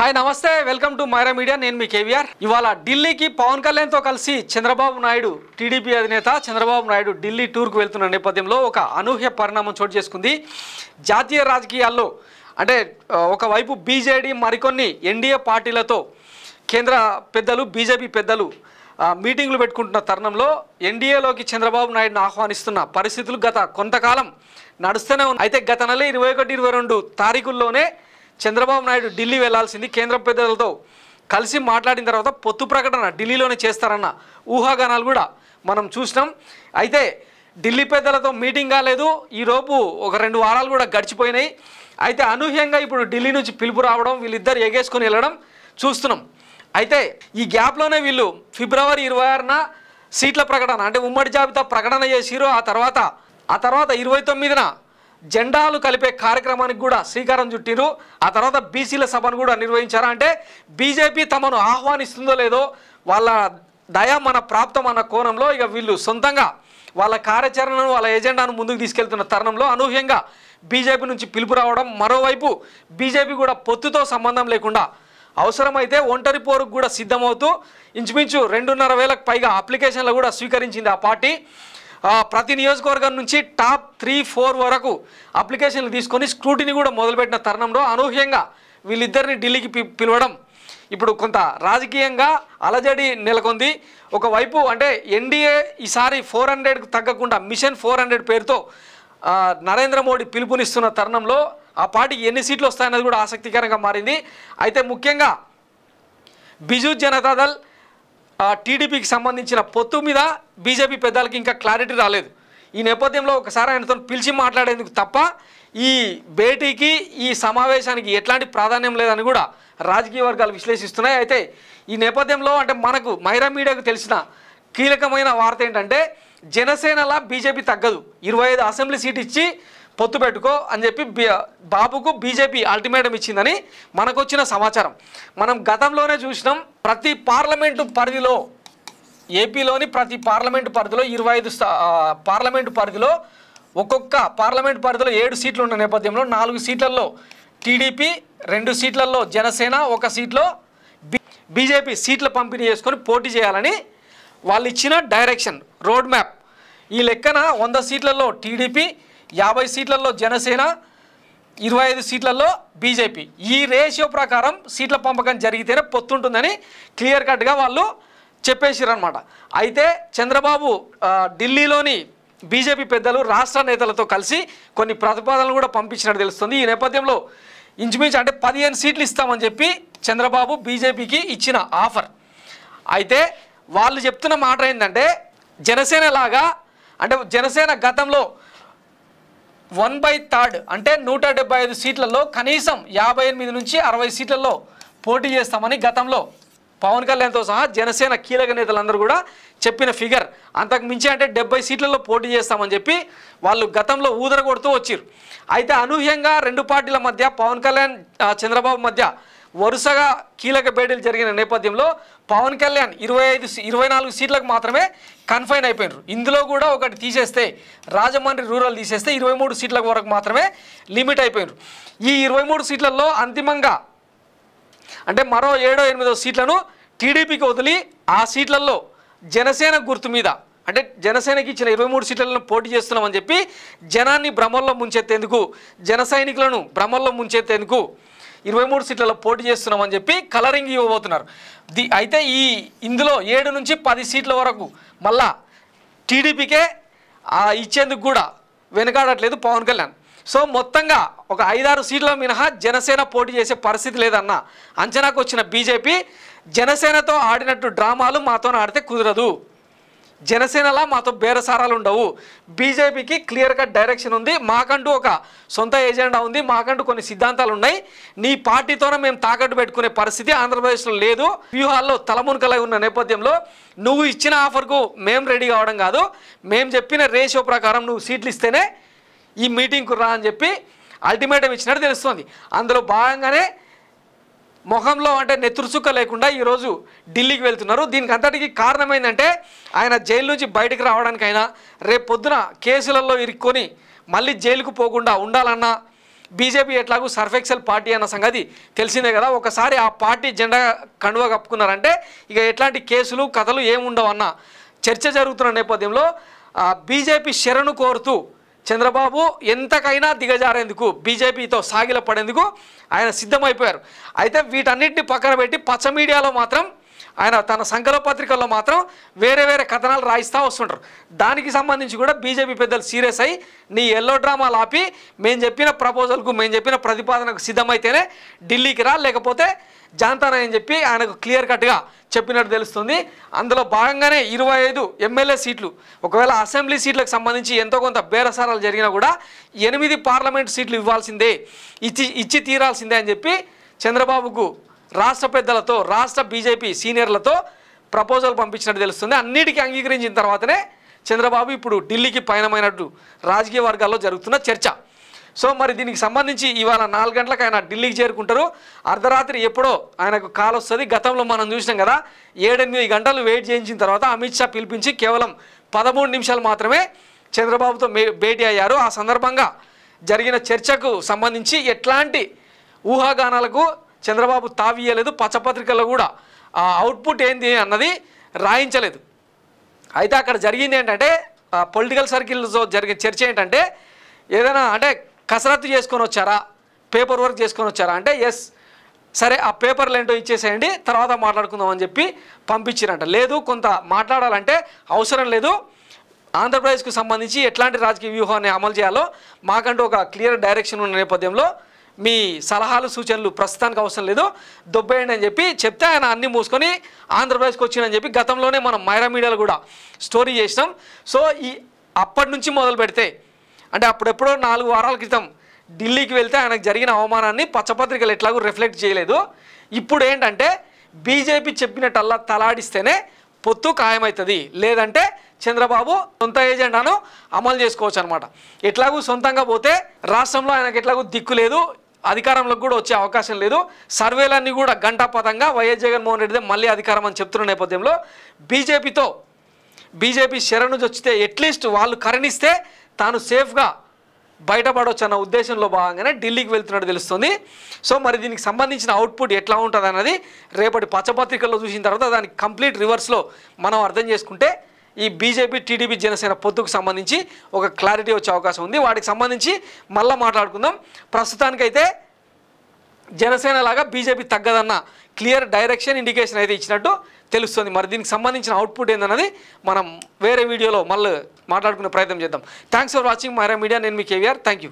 Hi నమస్తే welcome to Myra Media నేను మీ కేవీఆర్ ఇవాళ ఢిల్లీకి పవన్ కళ్యాణ్ తో కలిసి చంద్రబాబు నాయుడు టీడీపీ అధినేత చంద్రబాబు నాయుడు ఢిల్లీ టూర్ కు వెళ్తున్న నేపథ్యంలో ఒక అనూహ్య పరిణామం చోటు చేసుకుంది జాతీయ రాజకీయాల్లో అంటే ఒకవైపు బీజేడీ మరికొన్ని ఎన్డీఏ పార్టీలతో కేంద్ర పెద్దలు బీజేపీ పెద్దలు మీటింగ్లు పెట్టుకుంటున్న తరుణంలో ఎన్డీఏలోకి చంద్రబాబు నాయుడును ఆహ్వానిస్తున్న పరిస్థితులు గత కొంతకాలం నడుస్తూనే ఉన్నాయి అయితే గత నెల 21-22 తారీఖుల్లోనే చంద్రబాబు నాయుడు ఢిల్లీ వెళ్లాల్సింది కేంద్ర పెద్దలతో కలిసి మాట్లాడిన తర్వాత పొత్తు ప్రకటన ఢిల్లీలోనే చేస్తారన్న ఊహాగానాలు కూడా మనం చూసినాం అయితే ఢిల్లీ పెద్దలతో మీటింగ్ కాలేదు ఈరోజు ఒక 2 వారాలు కూడా గడిచిపోయినాయి అయితే అనూహ్యంగా ఇప్పుడు ఢిల్లీ నుంచి పిలుపు రావడం వీళ్ళిద్దరు ఎగేసుకొని వెళ్ళడం చూస్తున్నాం అయితే ఈ గ్యాప్లోనే వీళ్ళు ఫిబ్రవరి 26న సీట్ల ప్రకటన అంటే ఉమ్మడి జాబితా ప్రకటన చేసిరు ఆ తర్వాత 29న జెండాలు కలిపే కార్యక్రమానికి కూడా శ్రీకారం చుట్టిరు ఆ తర్వాత బీసీల సభను కూడా నిర్వహించారు అంటే బీజేపీ తమను ఆహ్వానిస్తుందో లేదో వాళ్ళ దయ మన ప్రాప్తం అన్న కోణంలో ఇక వీళ్ళు సొంతంగా వాళ్ళ కార్యాచరణను వాళ్ళ ఎజెండాను ముందుకు తీసుకెళ్తున్న తరుణంలో అనూహ్యంగా బీజేపీ నుంచి పిలుపు రావడం మరోవైపు బీజేపీ కూడా పొత్తుతో సంబంధం లేకుండా అవసరమైతే ఒంటరి పోరుకు కూడా సిద్ధమవుతూ ఇంచుమించు 2,500,000కు పైగా అప్లికేషన్లు కూడా స్వీకరించింది ఆ పార్టీ ప్రతి నియోజకవర్గం నుంచి టాప్ 3-4 వరకు అప్లికేషన్లు తీసుకొని స్క్రూటినీ కూడా మొదలుపెట్టిన తరుణంలో అనూహ్యంగా వీళ్ళిద్దరిని ఢిల్లీకి పిలవడం ఇప్పుడు కొంత రాజకీయంగా అలజడి నెలకొంది ఒకవైపు అంటే ఎన్డీఏ ఈసారి 400కు తగ్గకుండా మిషన్ 400 పేరుతో నరేంద్ర మోడీ పిలుపునిస్తున్న తరుణంలో ఆ పార్టీకి ఎన్ని సీట్లు వస్తాయన్నది కూడా ఆసక్తికరంగా మారింది అయితే ముఖ్యంగా బిజు జనతాదళ్ టీడీపీకి సంబంధించిన పొత్తు మీద బీజేపీ పెద్దలకి ఇంకా క్లారిటీ రాలేదు ఈ నేపథ్యంలో ఒకసారి ఆయనతో పిలిచి మాట్లాడేందుకు తప్ప ఈ భేటీకి ఈ సమావేశానికి ఎట్లాంటి ప్రాధాన్యం లేదని కూడా రాజకీయ వర్గాలు విశ్లేషిస్తున్నాయి అయితే ఈ నేపథ్యంలో అంటే మనకు మైరా మీడియాకు తెలిసిన కీలకమైన వార్త ఏంటంటే జనసేనలా బీజేపీ తగ్గదు 25 అసెంబ్లీ సీట్ ఇచ్చి పొత్తు పెట్టుకో అని చెప్పి బాబుకు బీజేపీ అల్టిమేటం ఇచ్చిందని మనకు వచ్చిన సమాచారం మనం గతంలోనే చూసినాం ప్రతి పార్లమెంటు పరిధిలో ఏపీలోని ప్రతి పార్లమెంటు పరిధిలో 25 పార్లమెంటు పరిధిలో ఒక్కొక్క పార్లమెంటు పరిధిలో 7 సీట్లు ఉన్న నేపథ్యంలో 4 సీట్లలో టీడీపీ 2 సీట్లలో జనసేన 1 సీట్లో బీజేపీ సీట్ల పంపిణీ చేసుకొని పోటీ చేయాలని వాళ్ళు ఇచ్చిన డైరెక్షన్ రోడ్ మ్యాప్ ఈ లెక్కన 100 సీట్లలో టీడీపీ 50 సీట్లలో జనసేన 25 సీట్లలో బీజేపీ ఈ రేషియో ప్రకారం సీట్ల పంపకం జరిగితేనే పొత్తుంటుందని క్లియర్ కట్గా వాళ్ళు చెప్పేసారనమాట అయితే చంద్రబాబు ఢిల్లీలోని బీజేపీ పెద్దలు రాష్ట్ర నేతలతో కలిసి కొన్ని ప్రతిపాదనలు కూడా పంపించినట్టు తెలుస్తుంది ఈ నేపథ్యంలో ఇంచుమించు అంటే 15 సీట్లు ఇస్తామని చెప్పి చంద్రబాబు బీజేపీకి ఇచ్చిన ఆఫర్ అయితే వాళ్ళు చెప్తున్న మాట ఏంటంటే జనసేన లాగా అంటే జనసేన గతంలో 1/3 అంటే 175 సీట్లలో కనీసం 58 నుంచి 60 సీట్లలో పోటీ చేస్తామని గతంలో పవన్ కళ్యాణ్తో సహా జనసేన కీలక నేతలందరూ కూడా చెప్పిన ఫిగర్ అంతకు మించి అంటే 70 సీట్లలో పోటీ చేస్తామని చెప్పి వాళ్ళు గతంలో ఊదర కొడుతూ వచ్చారు అయితే అనూహ్యంగా 2 పార్టీల మధ్య పవన్ కళ్యాణ్ చంద్రబాబు మధ్య వరుసగా కీలక భేటీలు జరిగిన నేపథ్యంలో పవన్ కళ్యాణ్ 24 సీట్లకు మాత్రమే కన్ఫైన్ అయిపోయినారు ఇందులో కూడా ఒకటి తీసేస్తే రాజమండ్రి రూరల్ తీసేస్తే 23 సీట్ల వరకు మాత్రమే లిమిట్ అయిపోయినారు ఈ 23 సీట్లలో అంతిమంగా అంటే మరో 7-8 సీట్లను టీడీపీకి వదిలి ఆ సీట్లలో జనసేన గుర్తు మీద అంటే జనసేనకి ఇచ్చిన 23 సీట్లను పోటీ చేస్తున్నామని చెప్పి జనాన్ని భ్రమల్లో ముంచెత్తేందుకు జన సైనికులను భ్రమల్లో ముంచెత్తేందుకు 23 సీట్లలో పోటీ చేస్తున్నామని చెప్పి కలరింగ్ ఇవ్వబోతున్నారు అయితే ఇందులో 7 నుంచి 10 సీట్ల వరకు మళ్ళా టీడీపీకే ఇచ్చేందుకు కూడా వెనకాడట్లేదు పవన్ కళ్యాణ్ సో మొత్తంగా ఒక 5-6 సీట్ల మినహా జనసేన పోటీ చేసే పరిస్థితి లేదన్న అంచనాకు వచ్చిన బీజేపీ జనసేనతో ఆడినట్టు డ్రామాలు మాతో ఆడితే కుదరదు జనసేనలా మాతో బేరసారాలు ఉండవు బీజేపీకి క్లియర్ కట్ డైరెక్షన్ ఉంది మాకంటూ ఒక సొంత ఎజెండా ఉంది మాకంటూ కొన్ని సిద్ధాంతాలు ఉన్నాయి నీ పార్టీతోనే మేము తాకట్టు పెట్టుకునే పరిస్థితి ఆంధ్రప్రదేశ్లో లేదు వ్యూహాల్లో తలమునకలై ఉన్న నేపథ్యంలో నువ్వు ఇచ్చిన ఆఫర్కు మేము రెడీ కావడం కాదు మేము చెప్పిన రేషియో ప్రకారం నువ్వు సీట్లు ఇస్తేనే ఈ మీటింగ్కు రా అని చెప్పి అల్టిమేటం ఇచ్చినట్టు తెలుస్తుంది అందులో భాగంగానే ముఖంలో అంటే నెత్తురుచుక్క లేకుండా ఈరోజు ఢిల్లీకి వెళ్తున్నారు దీనికి అంతటికి కారణం ఏంటంటే ఆయన జైలు నుంచి బయటకు రావడానికైనా రేపు పొద్దున కేసులలో ఇరుక్కొని మళ్ళీ జైలుకు పోకుండా ఉండాలన్నా బీజేపీ ఎట్లాగూ సర్ఫెక్సెల్ పార్టీ అన్న సంగతి తెలిసిందే కదా. ఒకసారి ఆ పార్టీ జెండా కండువా కప్పుకున్నారంటే ఇక ఎట్లాంటి కేసులు కథలు ఏముండవు అన్న చర్చ జరుగుతున్న నేపథ్యంలో బీజేపీ శరణు కోరుతూ చంద్రబాబు ఎంతకైనా దిగజారేందుకు బీజేపీతో సాగిల పడేందుకు ఆయన సిద్ధమైపోయారు. అయితే వీటన్నిటిని పక్కన పెట్టి పచ్చ మీడియాలో మాత్రం ఆయన తన సంకల్ప పత్రికల్లో మాత్రం వేరే వేరే కథనాలు రాయిస్తూ వస్తుంటారు. దానికి సంబంధించి కూడా బీజేపీ పెద్దలు సీరియస్ అయ్యి నీ ఎల్లో డ్రామాలు ఆపి మేము చెప్పిన ప్రపోజల్కు మేము చెప్పిన ప్రతిపాదనకు సిద్ధమైతేనే ఢిల్లీకి రా, లేకపోతే జాంతానని చెప్పి ఆయనకు క్లియర్ కట్గా చెప్పినట్టు తెలుస్తుంది. అందులో భాగంగానే 25 ఎమ్మెల్యే సీట్లు, ఒకవేళ అసెంబ్లీ సీట్లకు సంబంధించి ఎంతో కొంత బేరసారాలు జరిగినా కూడా 8 పార్లమెంట్ సీట్లు ఇవ్వాల్సిందే, ఇచ్చి తీరాల్సిందే అని చెప్పి చంద్రబాబుకు రాష్ట్ర పెద్దలతో రాష్ట్ర బీజేపీ సీనియర్లతో ప్రపోజల్ పంపించినట్టు తెలుస్తుంది. అన్నిటికీ అంగీకరించిన తర్వాతనే చంద్రబాబు ఇప్పుడు ఢిల్లీకి పయనమైనట్టు రాజకీయ వర్గాల్లో జరుగుతున్న చర్చ. సో మరి దీనికి సంబంధించి ఇవాళ 4 గంటలకు ఆయన ఢిల్లీకి చేరుకుంటారు. అర్ధరాత్రి ఎప్పుడో ఆయనకు కాల్ వస్తుంది. గతంలో మనం చూసినాం కదా, 7-8 గంటలు వెయిట్ చేయించిన తర్వాత అమిత్ షా పిలిపించి కేవలం 13 నిమిషాలు మాత్రమే చంద్రబాబుతో భేటీ అయ్యారు. ఆ సందర్భంగా జరిగిన చర్చకు సంబంధించి ఎట్లాంటి ఊహాగానాలకు చంద్రబాబు తావియలేదు. పచ్చపత్రికల్లో కూడా ఆ అవుట్పుట్ ఏంది అన్నది రాయించలేదు. అయితే అక్కడ జరిగింది ఏంటంటే పొలిటికల్ సర్కిల్స్తో జరిగిన చర్చ ఏంటంటే ఏదైనా అంటే కసరత్తు చేసుకొని వచ్చారా, పేపర్ వర్క్ చేసుకొని వచ్చారా అంటే ఎస్, సరే ఆ పేపర్లు ఏంటో ఇచ్చేసేయండి తర్వాత మాట్లాడుకుందాం అని చెప్పి పంపించారంట. లేదు కొంత మాట్లాడాలంటే అవసరం లేదు, ఆంధ్రప్రదేశ్కు సంబంధించి ఎట్లాంటి రాజకీయ వ్యూహాన్ని అమలు చేయాలో మాకంటూ ఒక క్లియర్ డైరెక్షన్ ఉన్న నేపథ్యంలో మీ సలహాలు సూచనలు ప్రస్తుతానికి అవసరం లేదు, దొబ్బేయండి అని చెప్పి చెప్తే ఆయన అన్నీ మూసుకొని ఆంధ్రప్రదేశ్కి వచ్చిందని చెప్పి గతంలోనే మనం మైరా మీడియాలో కూడా స్టోరీ చేసినాం. సో అప్పటి నుంచి మొదలు పెడితే అంటే అప్పుడెప్పుడో 4 వారాల క్రితం ఢిల్లీకి వెళ్తే ఆయనకు జరిగిన అవమానాన్ని పచ్చపత్రికలు ఎట్లాగూ రిఫ్లెక్ట్ చేయలేదు. ఇప్పుడు ఏంటంటే బీజేపీ చెప్పినట్టల్లా తలాడిస్తేనే పొత్తు ఖాయమవుతుంది, లేదంటే చంద్రబాబు సొంత ఏజెండాను అమలు చేసుకోవచ్చు అనమాట. ఎట్లాగూ సొంతంగా పోతే రాష్ట్రంలో ఆయనకు ఎట్లాగూ దిక్కు లేదు, అధికారంలోకి కూడా వచ్చే అవకాశం లేదు. సర్వేలన్నీ కూడా గంటాపథంగా వైఎస్ జగన్మోహన్ రెడ్డిదే మళ్ళీ అధికారం అని చెప్తున్న నేపథ్యంలో బీజేపీ శరణు వచ్చితే అట్లీస్ట్ వాళ్ళు కరణిస్తే తాను సేఫ్గా బయటపడవచ్చు అన్న ఉద్దేశంలో భాగంగానే ఢిల్లీకి వెళ్తున్నట్టు తెలుస్తుంది. సో మరి దీనికి సంబంధించిన అవుట్పుట్ ఎట్లా ఉంటుంది అన్నది రేపటి పచ్చపత్రికల్లో చూసిన తర్వాత దానికి కంప్లీట్ రివర్స్లో మనం అర్థం చేసుకుంటే ఈ బీజేపీ టీడీపీ జనసేన పొత్తుకు సంబంధించి ఒక క్లారిటీ వచ్చే అవకాశం ఉంది. వాటికి సంబంధించి మళ్ళీ మాట్లాడుకుందాం. ప్రస్తుతానికైతే జనసేన లాగా బీజేపీ తగ్గదన్న క్లియర్ డైరెక్షన్ ఇండికేషన్ అయితే ఇచ్చినట్టు తెలుస్తుంది. మరి దీనికి సంబంధించిన అవుట్పుట్ ఏందన్నది మనం వేరే వీడియోలో మళ్ళీ మాట్లాడుకునే ప్రయత్నం చేద్దాం. Thanks for watching Myra Media. నేను మీ కేవీఆర్. Thank you.